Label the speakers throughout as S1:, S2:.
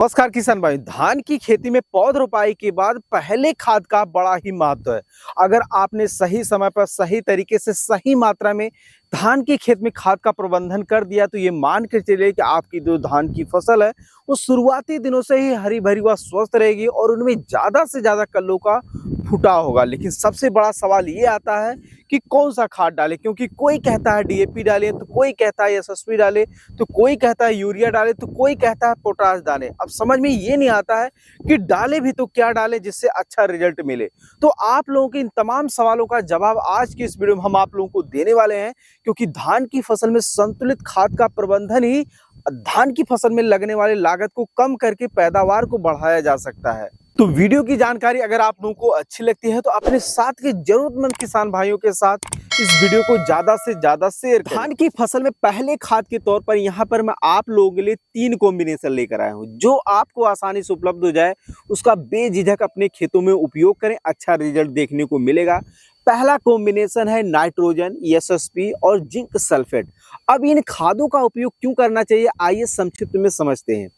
S1: नमस्कार किसान भाई। धान की खेती में पौध रोपाई के बाद पहले खाद का बड़ा ही महत्व है। अगर आपने सही समय पर सही तरीके से सही मात्रा में धान की खेत में खाद का प्रबंधन कर दिया तो ये मान के चलिए कि आपकी जो धान की फसल है वो शुरुआती दिनों से ही हरी भरी व स्वस्थ रहेगी और उनमें ज्यादा से ज्यादा कल्लों का फुटाव होगा। लेकिन सबसे बड़ा सवाल ये आता है कि कौन सा खाद डालें, क्योंकि कोई कहता है डीएपी डालें, तो कोई कहता है एसएसपी डालें, तो कोई कहता है यूरिया डालें, तो कोई कहता है पोटाश डालें। अब समझ में ये नहीं आता है कि डालें भी तो क्या डालें जिससे अच्छा रिजल्ट मिले। तो आप लोगों के इन तमाम सवालों का जवाब आज की इस वीडियो में हम आप लोगों को देने वाले हैं, क्योंकि धान की फसल में संतुलित खाद का प्रबंधन ही धान की फसल में लगने वाली लागत को कम करके पैदावार को बढ़ाया जा सकता है। तो वीडियो की जानकारी अगर आप लोगों को अच्छी लगती है तो अपने साथ के जरूरतमंद किसान भाइयों के साथ इस वीडियो को ज्यादा से ज्यादा शेयर करें। धान की फसल में पहले खाद के तौर पर यहाँ पर मैं आप लोगों के लिए 3 कॉम्बिनेशन लेकर आया हूँ जो आपको आसानी से उपलब्ध हो जाए, उसका बेझिझक अपने खेतों में उपयोग करें, अच्छा रिजल्ट देखने को मिलेगा। पहला कॉम्बिनेशन है नाइट्रोजन, एसएसपी और जिंक सल्फेट। अब इन खादों का उपयोग क्यों करना चाहिए, आइए संक्षिप्त में समझते हैं।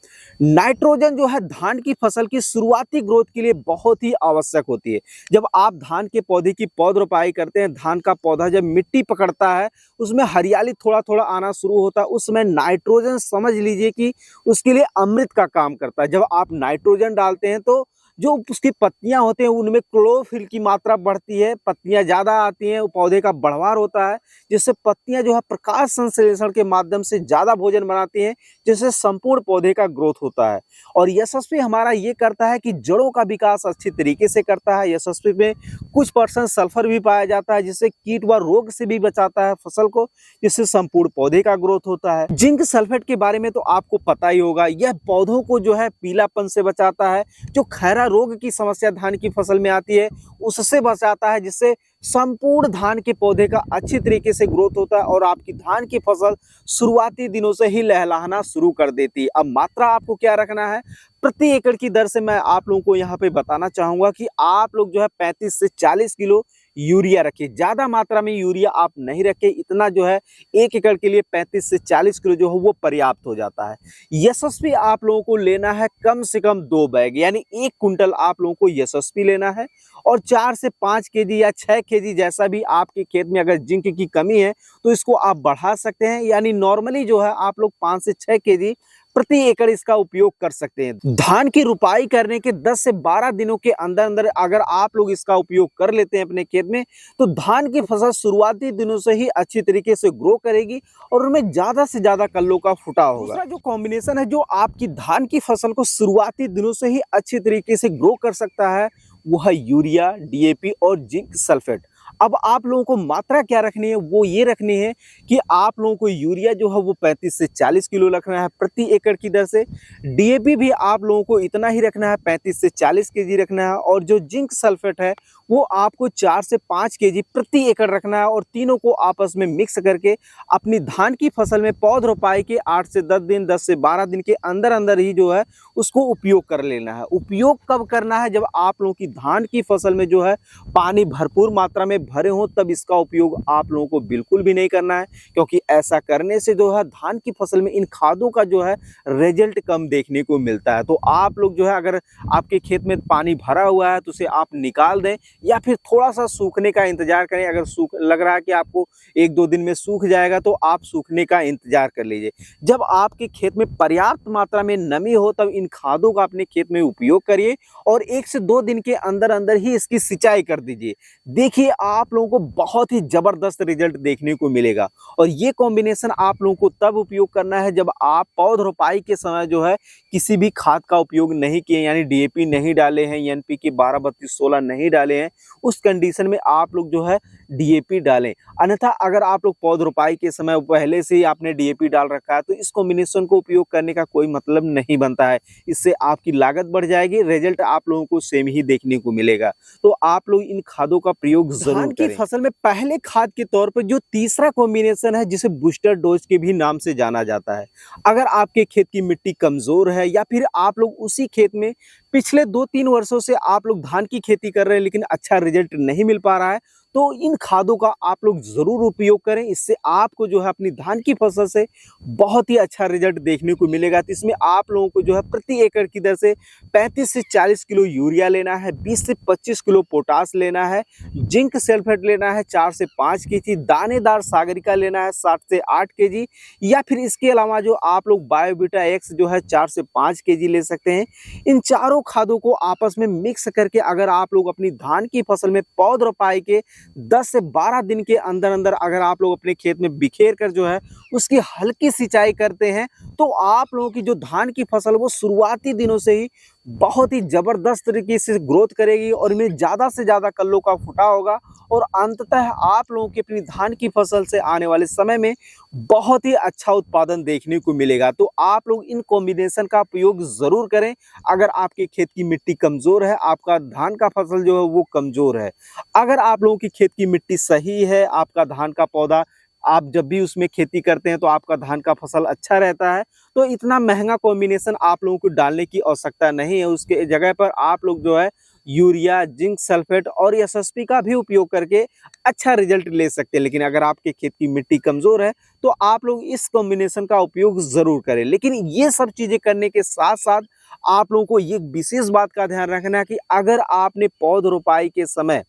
S1: नाइट्रोजन जो है धान की फसल की शुरुआती ग्रोथ के लिए बहुत ही आवश्यक होती है। जब आप धान के पौधे की पौध रोपाई करते हैं, धान का पौधा जब मिट्टी पकड़ता है, उसमें हरियाली थोड़ा थोड़ा आना शुरू होता है, उसमें नाइट्रोजन समझ लीजिए कि उसके लिए अमृत का काम करता है। जब आप नाइट्रोजन डालते हैं तो जो उसकी पत्तियां होते हैं उनमें क्लोरोफिल की मात्रा बढ़ती है, पत्तियां ज्यादा आती हैं, पौधे का बढ़वार होता है, जिससे पत्तियां जो है प्रकाश संश्लेषण के माध्यम से ज्यादा भोजन बनाती हैं, जिससे संपूर्ण पौधे का ग्रोथ होता है। और यशस्वी हमारा ये करता है कि जड़ों का विकास अच्छी तरीके से करता है। यशस्वी में कुछ % सल्फर भी पाया जाता है, जिससे कीट व रोग से भी बचाता है फसल को, जिससे संपूर्ण पौधे का ग्रोथ होता है। जिंक सल्फेट के बारे में तो आपको पता ही होगा, यह पौधों को जो है पीलापन से बचाता है, जो खैरा रोग की समस्या धान की फसल में आती है उससे बचाता है, जिससे संपूर्ण धान के पौधे का अच्छी तरीके से ग्रोथ होता है और आपकी धान की फसल शुरुआती दिनों से ही लहलहाना शुरू कर देती है। अब मात्रा आपको क्या रखना है, प्रति एकड़ की दर से मैं आप लोगों को यहाँ पे बताना चाहूंगा कि आप लोग जो है 35 से 40 किलो यूरिया रखिए। ज्यादा मात्रा में यूरिया आप नहीं रखें, इतना जो है 1 एकड़ के लिए 35 से 40 किलो जो है वो पर्याप्त हो जाता है। यशस्वी आप लोगों को लेना है कम से कम 2 बैग, यानी 1 कुंटल आप लोगों को यशस्वी लेना है। और 4 से 5 केजी या 6 केजी जैसा भी आपके खेत में अगर जिंक की कमी है तो इसको आप बढ़ा सकते हैं, यानी नॉर्मली जो है आप लोग 5 से 6 केजी प्रति एकड़ इसका उपयोग कर सकते हैं। धान की रुपाई करने के 10 से 12 दिनों के अंदर अंदर अगर आप लोग इसका उपयोग कर लेते हैं अपने खेत में, तो धान की फसल शुरुआती दिनों से ही अच्छी तरीके से ग्रो करेगी और उनमें ज्यादा से ज्यादा कल्लों का फुटाव होगा। दूसरा जो कॉम्बिनेशन है जो आपकी धान की फसल को शुरुआती दिनों से ही अच्छी तरीके से ग्रो कर सकता है, वो है यूरिया, डीएपी और जिंक सल्फेट। अब आप लोगों को मात्रा क्या रखनी है, वो ये रखनी है कि आप लोगों को यूरिया जो है वो 35 से 40 किलो रखना है प्रति एकड़ की दर से। डीएपी भी आप लोगों को इतना ही रखना है, 35 से 40 केजी रखना है। और जो जिंक सल्फेट है वो आपको 4 से 5 केजी प्रति एकड़ रखना है। और तीनों को आपस में मिक्स करके अपनी धान की फसल में पौध रोपाई के 8 से 10 दिन, 10 से 12 दिन के अंदर अंदर ही जो है उसको उपयोग कर लेना है। उपयोग कब करना है, जब आप लोगों की धान की फसल में जो है पानी भरपूर मात्रा में भरे हों, तब इसका उपयोग आप लोगों को बिल्कुल भी नहीं करना है, क्योंकि ऐसा करने से जो है धान की फसल में इन खादों का जो है रिजल्ट कम देखने को मिलता है। तो आप लोग जो है अगर आपके खेत में पानी भरा हुआ है तो उसे आप निकाल दें या फिर थोड़ा सा सूखने का इंतजार करें। अगर सूख लग रहा है कि आपको 1-2 दिन में सूख जाएगा तो आप सूखने का इंतजार कर लीजिए। जब आपके खेत में पर्याप्त मात्रा में नमी हो तब इन खादों का अपने खेत में उपयोग करिए और 1 से 2 दिन के अंदर अंदर ही इसकी सिंचाई कर दीजिए। देखिए आप लोगों को बहुत ही जबरदस्त रिजल्ट देखने को मिलेगा। और ये कॉम्बिनेशन आप लोगों को तब उपयोग करना है जब आप पौध रोपाई के समय जो है किसी भी खाद का उपयोग नहीं किए, यानी डीएपी नहीं डाले हैं, एनपीके 12-32-16 नहीं डाले हैं, उस कंडीशन में आप लोग जो है डीएपी डालें। अन्यथा अगर आप लोग पौध रोपाई के समय पहले से ही आपने डीएपी डाल रखा है तो इस कॉम्बिनेशन को उपयोग करने का कोई मतलब नहीं बनता है। इससे आपकी लागत बढ़ जाएगी, रिजल्ट आप लोगों को सेम ही देखने को मिलेगा। तो आप लोग इन खादों का प्रयोग जरूर करें। फसल में पहले खाद के तौर पर जो तीसरा कॉम्बिनेशन है जिसे बूस्टर डोज के भी नाम से जाना जाता है, अगर आपके खेत की मिट्टी कमजोर है या फिर आप लोग उसी खेत में पिछले 2-3 वर्षों से आप लोग धान की खेती कर रहे हैं लेकिन अच्छा रिजल्ट नहीं मिल पा रहा है, तो इन खादों का आप लोग ज़रूर उपयोग करें। इससे आपको जो है अपनी धान की फसल से बहुत ही अच्छा रिजल्ट देखने को मिलेगा। तो इसमें आप लोगों को जो है प्रति एकड़ की दर से 35 से 40 किलो यूरिया लेना है, 20 से 25 किलो पोटाश लेना है, जिंक सल्फेट लेना है 4 से 5 केजी, दानेदार सागरिका लेना है 7 से 8 केजी, या फिर इसके अलावा जो आप लोग बायोविटा एक्स जो है 4 से 5 केजी ले सकते हैं। इन चारों खादों को आपस में मिक्स करके अगर आप लोग अपनी धान की फसल में पौध रोपाई के 10 से 12 दिन के अंदर अंदर अगर आप लोग अपने खेत में बिखेर कर जो है उसकी हल्की सिंचाई करते हैं, तो आप लोगों की जो धान की फसल वो शुरुआती दिनों से ही बहुत ही ज़बरदस्त तरीके से ग्रोथ करेगी और इनमें ज़्यादा से ज़्यादा कल्लों का फुटाव होगा और अंततः आप लोगों की अपनी धान की फसल से आने वाले समय में बहुत ही अच्छा उत्पादन देखने को मिलेगा। तो आप लोग इन कॉम्बिनेशन का प्रयोग ज़रूर करें। अगर आपके खेत की मिट्टी कमज़ोर है, आपका धान का फसल जो है वो कमज़ोर है, अगर आप लोगों की खेत की मिट्टी सही है, आपका धान का पौधा आप जब भी उसमें खेती करते हैं तो आपका धान का फसल अच्छा रहता है, तो इतना महंगा कॉम्बिनेशन आप लोगों को डालने की आवश्यकता नहीं है। उसके जगह पर आप लोग जो है यूरिया, जिंक सल्फेट और एसएसपी का भी उपयोग करके अच्छा रिजल्ट ले सकते हैं। लेकिन अगर आपके खेत की मिट्टी कमज़ोर है तो आप लोग इस कॉम्बिनेशन का उपयोग ज़रूर करें। लेकिन ये सब चीज़ें करने के साथ-साथ आप लोगों को ये विशेष बात का ध्यान रखना है कि अगर आपने पौध रोपाई के समय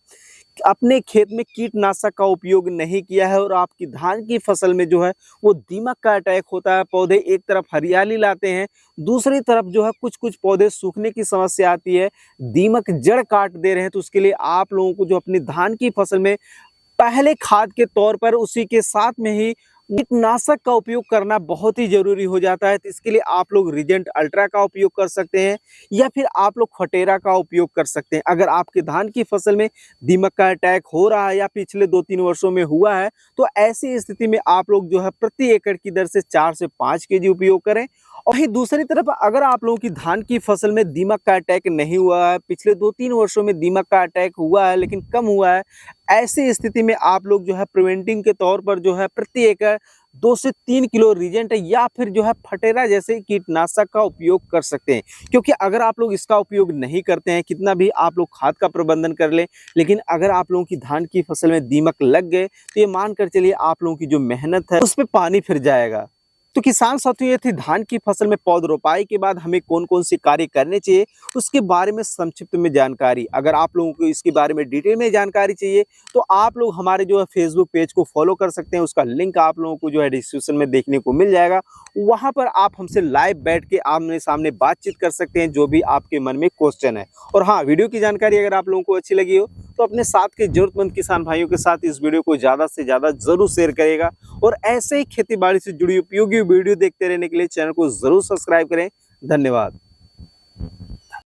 S1: अपने खेत में कीटनाशक का उपयोग नहीं किया है और आपकी धान की फसल में जो है वो दीमक का अटैक होता है, पौधे एक तरफ हरियाली लाते हैं, दूसरी तरफ जो है कुछ-कुछ पौधे सूखने की समस्या आती है, दीमक जड़ काट दे रहे हैं, तो उसके लिए आप लोगों को जो अपनी धान की फसल में पहले खाद के तौर पर उसी के साथ में ही कीटनाशक का उपयोग करना बहुत ही ज़रूरी हो जाता है। तो इसके लिए आप लोग रीजेंट अल्ट्रा का उपयोग कर सकते हैं या फिर आप लोग फटेरा का उपयोग कर सकते हैं। अगर आपके धान की फसल में दीमक का अटैक हो रहा है या पिछले 2-3 वर्षों में हुआ है, तो ऐसी स्थिति में आप लोग जो है प्रति एकड़ की दर से 4 से 5 केजी उपयोग करें। और वहीं दूसरी तरफ अगर आप लोगों की धान की फसल में दीमक का अटैक नहीं हुआ है, पिछले 2-3 वर्षों में दीमक का अटैक हुआ है लेकिन कम हुआ है, ऐसी स्थिति में आप लोग जो है प्रिवेंटिंग के तौर पर जो है प्रति एकड़ 2 से 3 किलो रीजेंट या फिर जो है फटेरा जैसे कीटनाशक का उपयोग कर सकते हैं। क्योंकि अगर आप लोग इसका उपयोग नहीं करते हैं, कितना भी आप लोग खाद का प्रबंधन कर लें, लेकिन अगर आप लोगों की धान की फसल में दीमक लग गए तो ये मान कर चलिए आप लोगों की जो मेहनत है उस पे पानी फिर जाएगा। तो किसान साथियों, ये थी धान की फसल में पौध रोपाई के बाद हमें कौन-कौन से कार्य करने चाहिए उसके बारे में संक्षिप्त में जानकारी। अगर आप लोगों को इसके बारे में डिटेल में जानकारी चाहिए तो आप लोग हमारे जो है फेसबुक पेज को फॉलो कर सकते हैं। उसका लिंक आप लोगों को जो है डिस्क्रिप्शन में देखने को मिल जाएगा। वहाँ पर आप हमसे लाइव बैठ के आमने-सामने बातचीत कर सकते हैं, जो भी आपके मन में क्वेश्चन है। और हाँ, वीडियो की जानकारी अगर आप लोगों को अच्छी लगी हो तो अपने साथ के जरूरतमंद किसान भाइयों के साथ इस वीडियो को ज़्यादा से ज़्यादा ज़रूर शेयर करेगा। और ऐसे ही खेती बाड़ी से जुड़ी उपयोगी वीडियो देखते रहने के लिए चैनल को ज़रूर सब्सक्राइब करें। धन्यवाद।